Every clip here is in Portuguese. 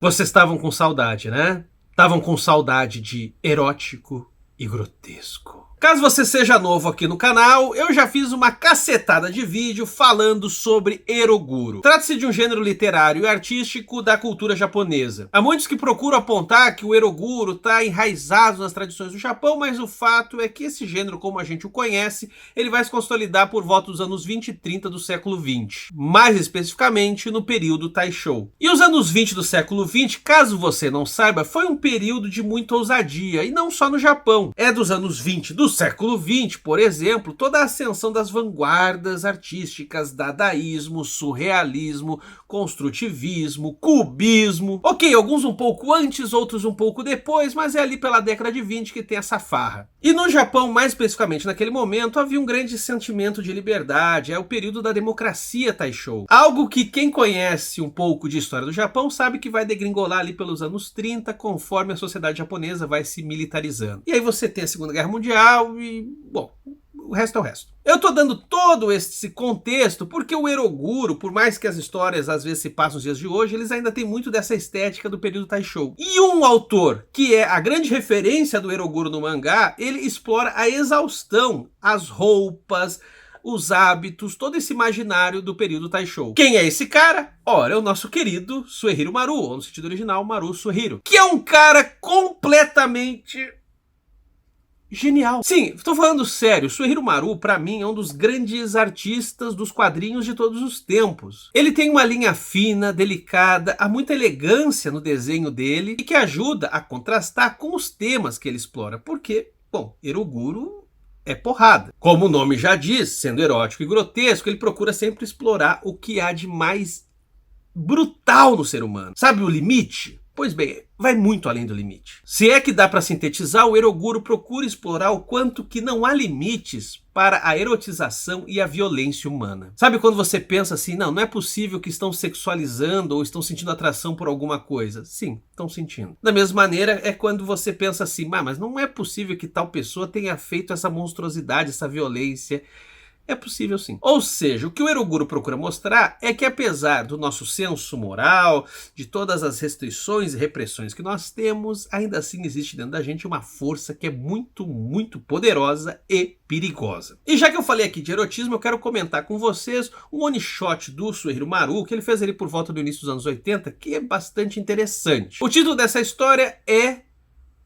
Vocês estavam com saudade, né? Estavam com saudade de erótico e grotesco. Caso você seja novo aqui no canal, eu já fiz uma cacetada de vídeo falando sobre eroguro. Trata-se de um gênero literário e artístico da cultura japonesa. Há muitos que procuram apontar que o eroguro está enraizado nas tradições do Japão, mas o fato é que esse gênero, como a gente o conhece, ele vai se consolidar por volta dos anos 20 e 30 do século 20. Mais especificamente no período Taishou. E os anos 20 do século 20, caso você não saiba, foi um período de muita ousadia, e não só no Japão. É dos anos 20 do século 20, por exemplo, toda a ascensão das vanguardas artísticas, dadaísmo, surrealismo, construtivismo, cubismo. Ok, alguns um pouco antes, outros um pouco depois, mas é ali pela década de 20 que tem essa farra. E no Japão, mais especificamente naquele momento, havia um grande sentimento de liberdade, é o período da democracia Taishou. Algo que quem conhece um pouco de história do Japão sabe que vai degringolar ali pelos anos 30, conforme a sociedade japonesa vai se militarizando. E aí você tem a Segunda Guerra Mundial e, bom, o resto é o resto. Eu tô dando todo esse contexto porque o eroguro, por mais que as histórias às vezes se passam nos dias de hoje, eles ainda têm muito dessa estética do período Taishou. E um autor que é a grande referência do eroguro no mangá, ele explora a exaustão as roupas, os hábitos, todo esse imaginário do período Taishou. Quem é esse cara? Ora, é o nosso querido Suehiro Maru, ou no sentido original, Maru Suehiro, que é um cara completamente genial. Sim, estou falando sério, Suehiro Maru, para mim, é um dos grandes artistas dos quadrinhos de todos os tempos. Ele tem uma linha fina, delicada, há muita elegância no desenho dele e que ajuda a contrastar com os temas que ele explora, porque, bom, eroguro é porrada. Como o nome já diz, sendo erótico e grotesco, ele procura sempre explorar o que há de mais brutal no ser humano. Sabe o limite? Pois bem, vai muito além do limite. Se é que dá para sintetizar, o eroguro procura explorar o quanto que não há limites para a erotização e a violência humana. Sabe quando você pensa assim, não é possível que estão sexualizando ou estão sentindo atração por alguma coisa? Sim, estão sentindo. Da mesma maneira é quando você pensa assim, mas não é possível que tal pessoa tenha feito essa monstruosidade, essa violência. É possível sim. Ou seja, o que o eroguro procura mostrar é que apesar do nosso senso moral, de todas as restrições e repressões que nós temos, ainda assim existe dentro da gente uma força que é muito, muito poderosa e perigosa. E já que eu falei aqui de erotismo, eu quero comentar com vocês um one shot do Suehiro Maru, que ele fez ali por volta do início dos anos 80, que é bastante interessante. O título dessa história é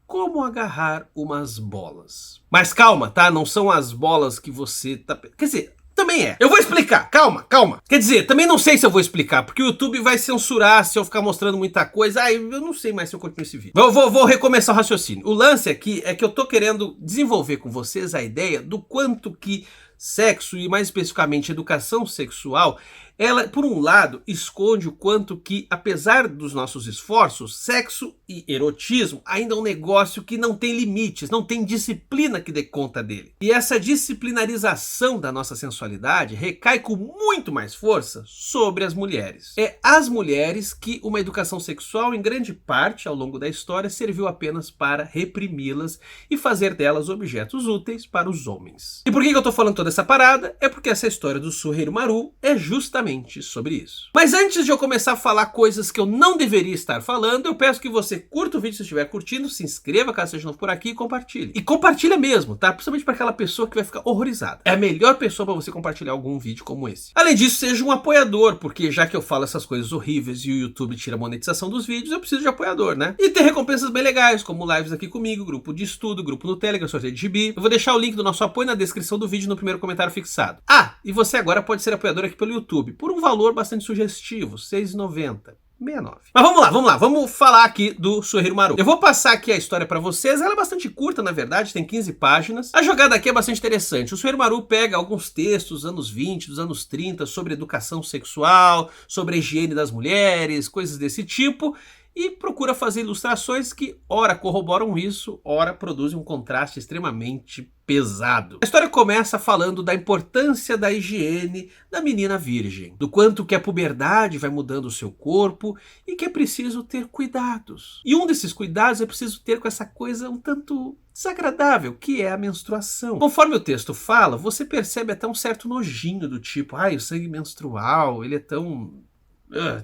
Como Agarrar Umas Bolas. Mas calma, tá? Não são as bolas que você tá... Quer dizer, também é. Eu vou explicar, calma. Quer dizer, também não sei se eu vou explicar, porque o YouTube vai censurar se eu ficar mostrando muita coisa. Eu não sei mais se eu continuo esse vídeo. Vou recomeçar o raciocínio. O lance aqui é que eu tô querendo desenvolver com vocês a ideia do quanto que sexo, e mais especificamente educação sexual, ela, por um lado, esconde o quanto que, apesar dos nossos esforços, sexo e erotismo ainda é um negócio que não tem limites, não tem disciplina que dê conta dele. E essa disciplinarização da nossa sensualidade recai com muito mais força sobre as mulheres. É as mulheres que uma educação sexual, em grande parte, ao longo da história, serviu apenas para reprimi-las e fazer delas objetos úteis para os homens. E por que eu tô falando toda essa parada? É porque essa história do Suehiro Maru é justamente sobre isso. Mas antes de eu começar a falar coisas que eu não deveria estar falando, eu peço que você curta o vídeo se estiver curtindo, se inscreva caso seja novo por aqui e compartilhe. E compartilha mesmo, tá? Principalmente para aquela pessoa que vai ficar horrorizada. É a melhor pessoa para você compartilhar algum vídeo como esse. Além disso, seja um apoiador, porque já que eu falo essas coisas horríveis e o YouTube tira a monetização dos vídeos, eu preciso de apoiador, né? E tem recompensas bem legais, como lives aqui comigo, grupo de estudo, grupo no Telegram, sorteio de gibi. Eu vou deixar o link do nosso apoio na descrição do vídeo no primeiro comentário fixado. Ah, e você agora pode ser apoiador aqui pelo YouTube, por um valor bastante sugestivo, R$ 6,90. 69. Mas vamos lá, vamos falar aqui do Suehiro Maru. Eu vou passar aqui a história pra vocês, ela é bastante curta na verdade, tem 15 páginas. A jogada aqui é bastante interessante. O Suehiro Maru pega alguns textos dos anos 20, dos anos 30, sobre educação sexual, sobre a higiene das mulheres, coisas desse tipo, e procura fazer ilustrações que ora corroboram isso, ora produzem um contraste extremamente pesado. A história começa falando da importância da higiene da menina virgem, do quanto que a puberdade vai mudando o seu corpo e que é preciso ter cuidados. E um desses cuidados é preciso ter com essa coisa um tanto desagradável, que é a menstruação. Conforme o texto fala, você percebe até um certo nojinho do tipo, o sangue menstrual, ele é tão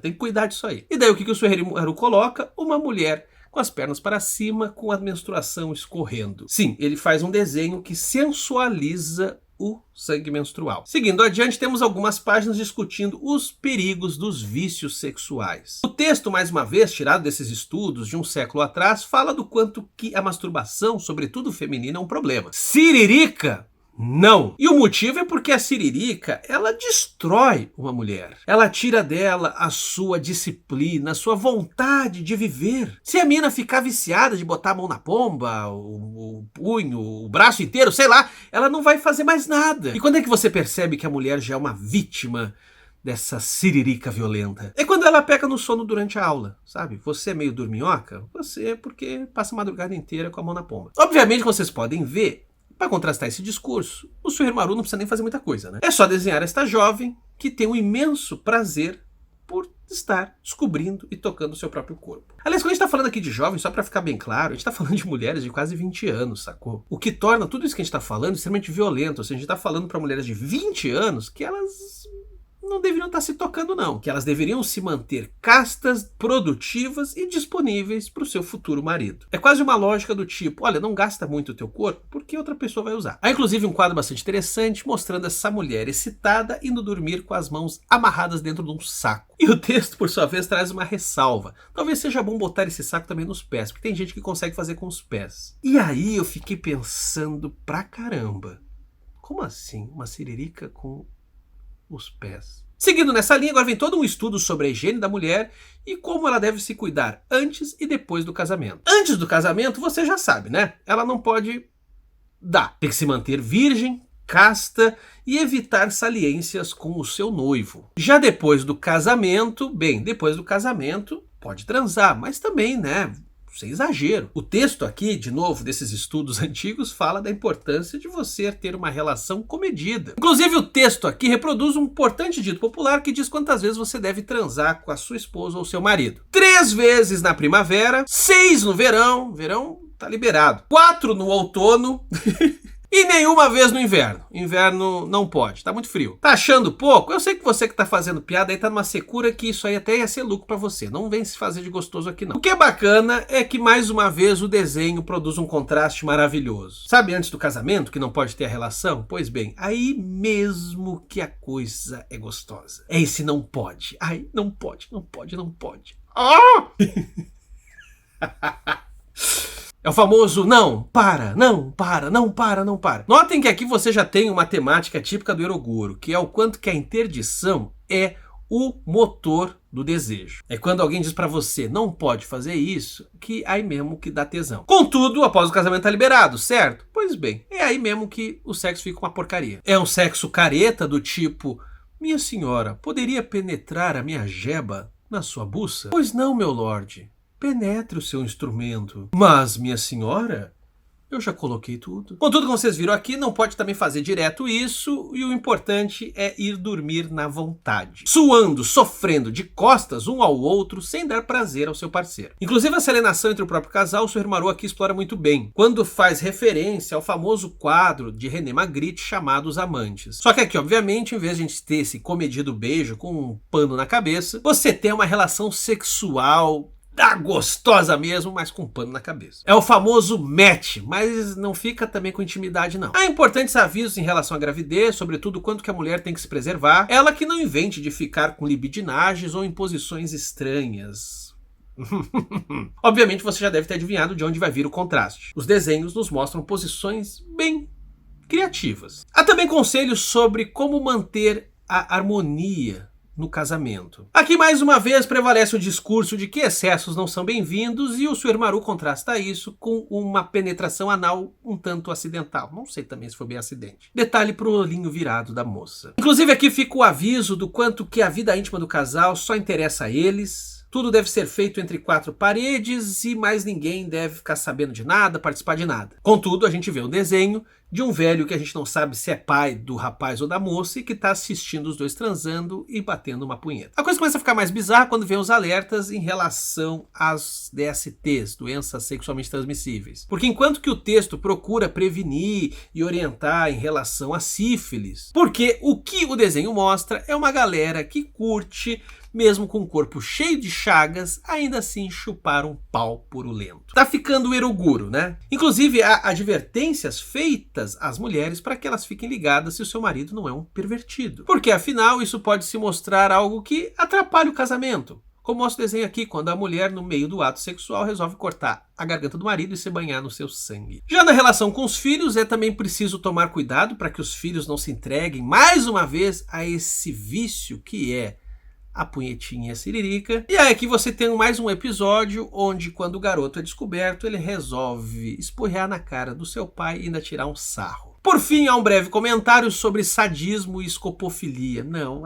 Tem que cuidar disso aí. E daí o que o Suerimaru coloca? Uma mulher com as pernas para cima, com a menstruação escorrendo. Sim, ele faz um desenho que sensualiza o sangue menstrual. Seguindo adiante, temos algumas páginas discutindo os perigos dos vícios sexuais. O texto, mais uma vez, tirado desses estudos de um século atrás, fala do quanto que a masturbação, sobretudo feminina, é um problema. Siririca? Não. E o motivo é porque a siririca, ela destrói uma mulher. Ela tira dela a sua disciplina, a sua vontade de viver. Se a mina ficar viciada de botar a mão na pomba, o punho, o braço inteiro, sei lá, ela não vai fazer mais nada. E quando é que você percebe que a mulher já é uma vítima dessa siririca violenta? É quando ela pega no sono durante a aula, sabe? Você é meio dorminhoca? Você é porque passa a madrugada inteira com a mão na pomba. Obviamente, vocês podem ver, para contrastar esse discurso, o Suerimaru não precisa nem fazer muita coisa, né? É só desenhar esta jovem que tem um imenso prazer por estar descobrindo e tocando o seu próprio corpo. Aliás, quando a gente tá falando aqui de jovem, só para ficar bem claro, a gente tá falando de mulheres de quase 20 anos, sacou? O que torna tudo isso que a gente tá falando extremamente violento. Ou seja, a gente tá falando para mulheres de 20 anos que elas não deveriam estar se tocando, não. Que elas deveriam se manter castas, produtivas e disponíveis para o seu futuro marido. É quase uma lógica do tipo, olha, não gasta muito o teu corpo porque outra pessoa vai usar. Há inclusive um quadro bastante interessante mostrando essa mulher excitada indo dormir com as mãos amarradas dentro de um saco. E o texto, por sua vez, traz uma ressalva. Talvez seja bom botar esse saco também nos pés, porque tem gente que consegue fazer com os pés. E aí eu fiquei pensando pra caramba. Como assim? Uma siririca com os pés? Seguindo nessa linha, agora vem todo um estudo sobre a higiene da mulher e como ela deve se cuidar antes e depois do casamento. Antes do casamento, você já sabe, né? Ela não pode dar. Tem que se manter virgem, casta e evitar saliências com o seu noivo. Já depois do casamento, bem, depois do casamento pode transar, mas também, né, sem exagero. O texto aqui, de novo, desses estudos antigos, fala da importância de você ter uma relação comedida. Inclusive, o texto aqui reproduz um importante dito popular que diz quantas vezes você deve transar com a sua esposa ou seu marido. 3 vezes na primavera, 6 no verão, verão tá liberado, 4 no outono e nenhuma vez no inverno. Inverno não pode, tá muito frio. Tá achando pouco? Eu sei que você que tá fazendo piada aí tá numa secura que isso aí até ia ser lucro pra você. Não vem se fazer de gostoso aqui não. O que é bacana é que mais uma vez o desenho produz um contraste maravilhoso. Sabe antes do casamento que não pode ter a relação? Pois bem, aí mesmo que a coisa é gostosa. É esse não pode. Ai, não pode, não pode, não pode. Ah! É o famoso não, para, não, para, não, para, não, para. Notem que aqui você já tem uma temática típica do Eroguro, que é o quanto que a interdição é o motor do desejo. É quando alguém diz pra você, não pode fazer isso, que aí mesmo que dá tesão. Contudo, após o casamento tá liberado, certo? Pois bem, é aí mesmo que o sexo fica uma porcaria. É um sexo careta do tipo, minha senhora, poderia penetrar a minha jeba na sua buça? Pois não, meu lorde. Penetre o seu instrumento. Mas, minha senhora, eu já coloquei tudo. Contudo, como vocês viram aqui, não pode também fazer direto isso, e o importante é ir dormir na vontade. Suando, sofrendo, de costas um ao outro, sem dar prazer ao seu parceiro. Inclusive, a alienação entre o próprio casal, o Suerimaru aqui explora muito bem, quando faz referência ao famoso quadro de René Magritte chamado Os Amantes. Só que aqui, obviamente, em vez de a gente ter esse comedido beijo com um pano na cabeça, você tem uma relação sexual gostosa mesmo, mas com um pano na cabeça. É o famoso match, mas não fica também com intimidade não. Há importantes avisos em relação à gravidez, sobretudo quanto que a mulher tem que se preservar, ela que não invente de ficar com libidinagens ou em posições estranhas. Obviamente você já deve ter adivinhado de onde vai vir o contraste. Os desenhos nos mostram posições bem criativas. Há também conselhos sobre como manter a harmonia no casamento. Aqui mais uma vez prevalece o discurso de que excessos não são bem-vindos e o Suerimaru contrasta isso com uma penetração anal um tanto acidental. Não sei também se foi bem acidente. Detalhe pro olhinho virado da moça. Inclusive aqui fica o aviso do quanto que a vida íntima do casal só interessa a eles. Tudo deve ser feito entre 4 paredes e mais ninguém deve ficar sabendo de nada, participar de nada. Contudo, a gente vê um desenho de um velho que a gente não sabe se é pai do rapaz ou da moça e que está assistindo os dois transando e batendo uma punheta. A coisa começa a ficar mais bizarra quando vem os alertas em relação às DSTs, doenças sexualmente transmissíveis. Porque enquanto que o texto procura prevenir e orientar em relação à sífilis, porque o que o desenho mostra é uma galera que curte mesmo com o corpo cheio de chagas, ainda assim chupar um pau purulento. Tá ficando eroguro, né? Inclusive, há advertências feitas às mulheres para que elas fiquem ligadas se o seu marido não é um pervertido. Porque, afinal, isso pode se mostrar algo que atrapalha o casamento. Como mostra o desenho aqui, quando a mulher, no meio do ato sexual, resolve cortar a garganta do marido e se banhar no seu sangue. Já na relação com os filhos, é também preciso tomar cuidado para que os filhos não se entreguem, mais uma vez, a esse vício que é a punhetinha e a siririca. E aí aqui você tem mais um episódio onde, quando o garoto é descoberto, ele resolve esporrear na cara do seu pai e ainda tirar um sarro. Por fim, há um breve comentário sobre sadismo e escopofilia. Não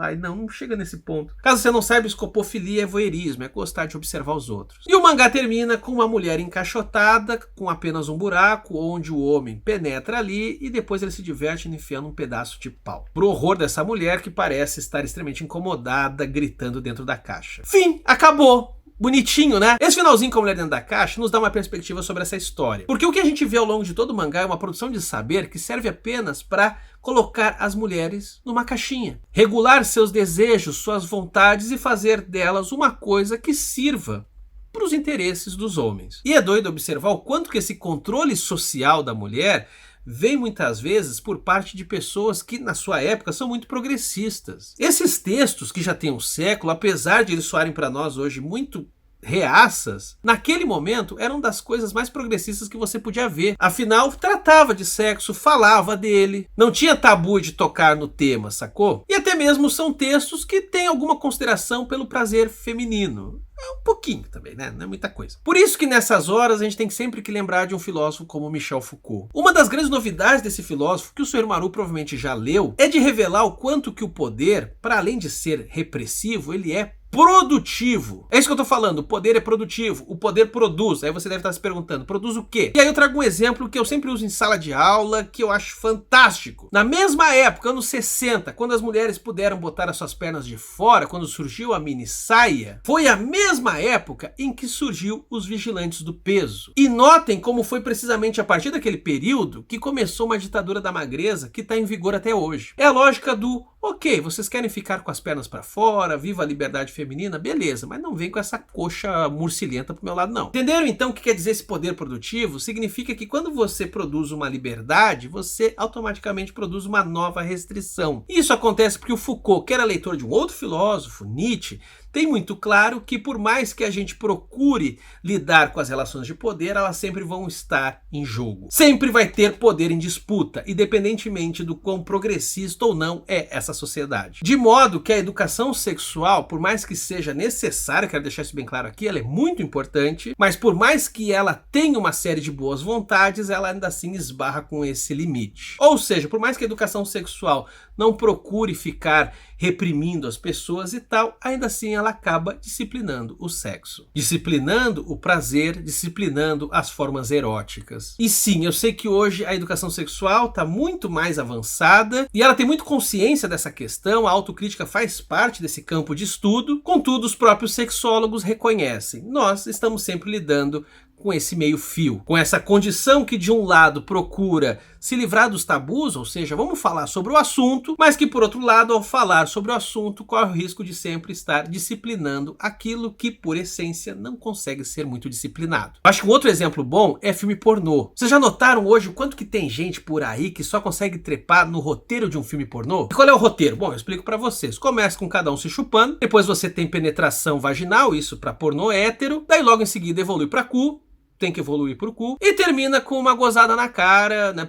chega nesse ponto. Caso você não saiba, escopofilia é voyeurismo, é gostar de observar os outros. E o mangá termina com uma mulher encaixotada, com apenas um buraco, onde o homem penetra ali e depois ele se diverte enfiando um pedaço de pau. Pro horror dessa mulher, que parece estar extremamente incomodada, gritando dentro da caixa. Fim, acabou! Bonitinho, né? Esse finalzinho com a mulher dentro da caixa nos dá uma perspectiva sobre essa história. Porque o que a gente vê ao longo de todo o mangá é uma produção de saber que serve apenas para colocar as mulheres numa caixinha. Regular seus desejos, suas vontades e fazer delas uma coisa que sirva para os interesses dos homens. E é doido observar o quanto que esse controle social da mulher vem muitas vezes por parte de pessoas que, na sua época, são muito progressistas. Esses textos, que já têm um século, apesar de eles soarem para nós hoje muito reaças, naquele momento eram das coisas mais progressistas que você podia ver. Afinal, tratava de sexo, falava dele, não tinha tabu de tocar no tema, sacou? E até mesmo são textos que têm alguma consideração pelo prazer feminino. Um pouquinho também, né? Não é muita coisa. Por isso que nessas horas a gente tem sempre que lembrar de um filósofo como Michel Foucault. Uma das grandes novidades desse filósofo, que o Sr. Maru provavelmente já leu, é de revelar o quanto que o poder, para além de ser repressivo, ele é produtivo. É isso que eu tô falando, o poder é produtivo, o poder produz. Aí você deve estar se perguntando, produz o quê? E aí eu trago um exemplo que eu sempre uso em sala de aula, que eu acho fantástico. Na mesma época, anos 60, quando as mulheres puderam botar as suas pernas de fora, quando surgiu a mini saia, foi a mesma época em que surgiu os vigilantes do peso. E notem como foi precisamente a partir daquele período que começou uma ditadura da magreza que está em vigor até hoje. É a lógica do ok, vocês querem ficar com as pernas para fora, viva a liberdade feminina, beleza, mas não vem com essa coxa murcilhenta pro meu lado, não. Entenderam então o que quer dizer esse poder produtivo? Significa que quando você produz uma liberdade, você automaticamente produz uma nova restrição. Isso acontece porque o Foucault, que era leitor de um outro filósofo, Nietzsche, tem muito claro que por mais que a gente procure lidar com as relações de poder, elas sempre vão estar em jogo. Sempre vai ter poder em disputa, independentemente do quão progressista ou não é essa sociedade. De modo que a educação sexual, por mais que seja necessária, quero deixar isso bem claro aqui, ela é muito importante, mas por mais que ela tenha uma série de boas vontades, ela ainda assim esbarra com esse limite. Ou seja, por mais que a educação sexual não procure ficar reprimindo as pessoas e tal, ainda assim ela acaba disciplinando o sexo, disciplinando o prazer, disciplinando as formas eróticas. E sim, eu sei que hoje a educação sexual está muito mais avançada e ela tem muito consciência dessa questão, a autocrítica faz parte desse campo de estudo, contudo os próprios sexólogos reconhecem. Nós estamos sempre lidando com esse meio fio, com essa condição que de um lado procura se livrar dos tabus, ou seja, vamos falar sobre o assunto, mas que por outro lado, ao falar sobre o assunto, corre o risco de sempre estar disciplinando aquilo que por essência não consegue ser muito disciplinado. Acho que um outro exemplo bom é filme pornô. Vocês já notaram hoje o quanto que tem gente por aí que só consegue trepar no roteiro de um filme pornô? E qual é o roteiro? Bom, eu explico pra vocês. Começa com cada um se chupando, depois você tem penetração vaginal, isso pra pornô hétero, daí logo em seguida evolui pra cu, tem que evoluir pro cu, e termina com uma gozada na cara, né?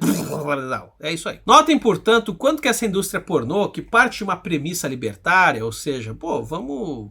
É isso aí. Notem, portanto, o quanto que essa indústria pornô, que parte de uma premissa libertária, ou seja, pô, vamos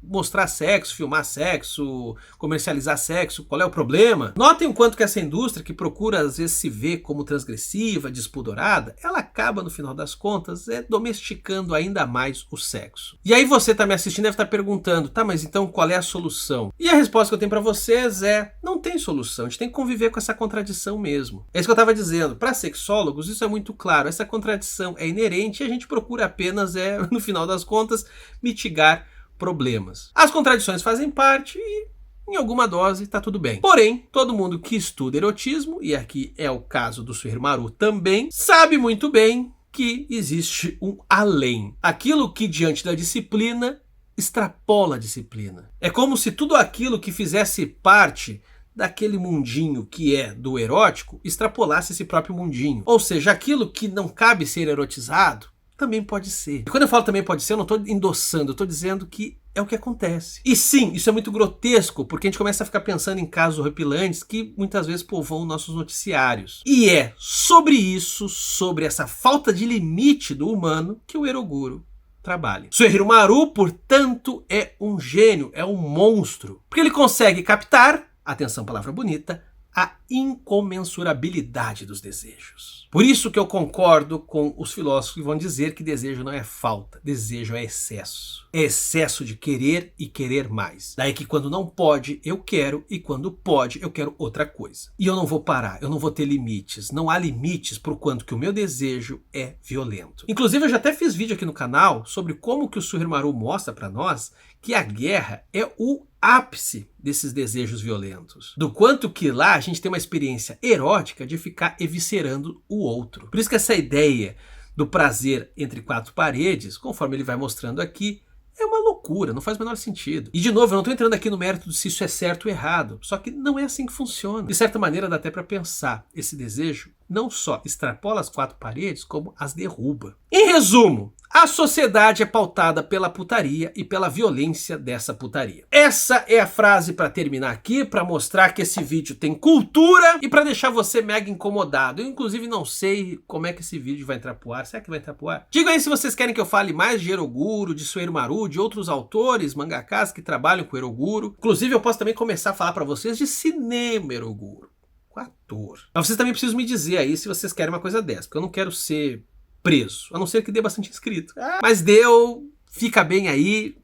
mostrar sexo, filmar sexo, comercializar sexo, qual é o problema? Notem o quanto que essa indústria, que procura às vezes se ver como transgressiva, despudorada, ela acaba no final das contas domesticando ainda mais o sexo. E aí você tá me assistindo deve estar perguntando, tá, mas então qual é a solução? E a resposta que eu tenho pra vocês é, não tem solução, a gente tem que conviver com essa contradição mesmo. É isso que eu tava dizendo, para sexólogos isso é muito claro, essa contradição é inerente e a gente procura apenas, no final das contas, mitigar problemas. As contradições fazem parte e em alguma dose tá tudo bem. Porém, todo mundo que estuda erotismo, e aqui é o caso do Sr. Maru também, sabe muito bem que existe um além. Aquilo que diante da disciplina extrapola a disciplina. É como se tudo aquilo que fizesse parte daquele mundinho que é do erótico extrapolasse esse próprio mundinho. Ou seja, aquilo que não cabe ser erotizado também pode ser. E quando eu falo também pode ser, eu não estou endossando, eu estou dizendo que é o que acontece. E sim, isso é muito grotesco, porque a gente começa a ficar pensando em casos horripilantes que muitas vezes povoam nossos noticiários. E é sobre isso, sobre essa falta de limite do humano, que o Eroguro trabalha. Suehiro Maru, portanto, é um gênio, é um monstro, porque ele consegue captar, atenção, palavra bonita, a incomensurabilidade dos desejos. Por isso que eu concordo com os filósofos que vão dizer que desejo não é falta, desejo é excesso. É excesso de querer e querer mais. Daí que quando não pode, eu quero, e quando pode, eu quero outra coisa. E eu não vou parar, eu não vou ter limites. Não há limites por quanto que o meu desejo é violento. Inclusive, eu já até fiz vídeo aqui no canal sobre como que o Suehiro Maru mostra para nós que a guerra é o ápice desses desejos violentos. Do quanto que lá a gente tem uma experiência erótica de ficar eviscerando o outro. Por isso que essa ideia do prazer entre quatro paredes, conforme ele vai mostrando aqui, é uma loucura, não faz o menor sentido. E de novo, eu não estou entrando aqui no mérito de se isso é certo ou errado, só que não é assim que funciona. De certa maneira dá até para pensar, esse desejo não só extrapola as quatro paredes, como as derruba. Em resumo, a sociedade é pautada pela putaria e pela violência dessa putaria. Essa é a frase para terminar aqui, para mostrar que esse vídeo tem cultura e para deixar você mega incomodado. Eu, inclusive, não sei como é que esse vídeo vai entrar pro ar. Será que vai entrar pro ar? Digam aí se vocês querem que eu fale mais de Eroguro, de Suehiro Maru, de outros autores, mangakás que trabalham com Eroguro. Inclusive, eu posso também começar a falar para vocês de cinema Eroguro, com ator. Mas vocês também precisam me dizer aí se vocês querem uma coisa dessa, porque eu não quero ser preso, a não ser que dê bastante inscrito. Mas deu, fica bem aí,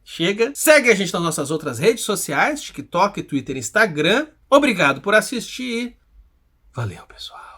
chega. Segue a gente nas nossas outras redes sociais, TikTok, Twitter e Instagram. Obrigado por assistir. Valeu, pessoal.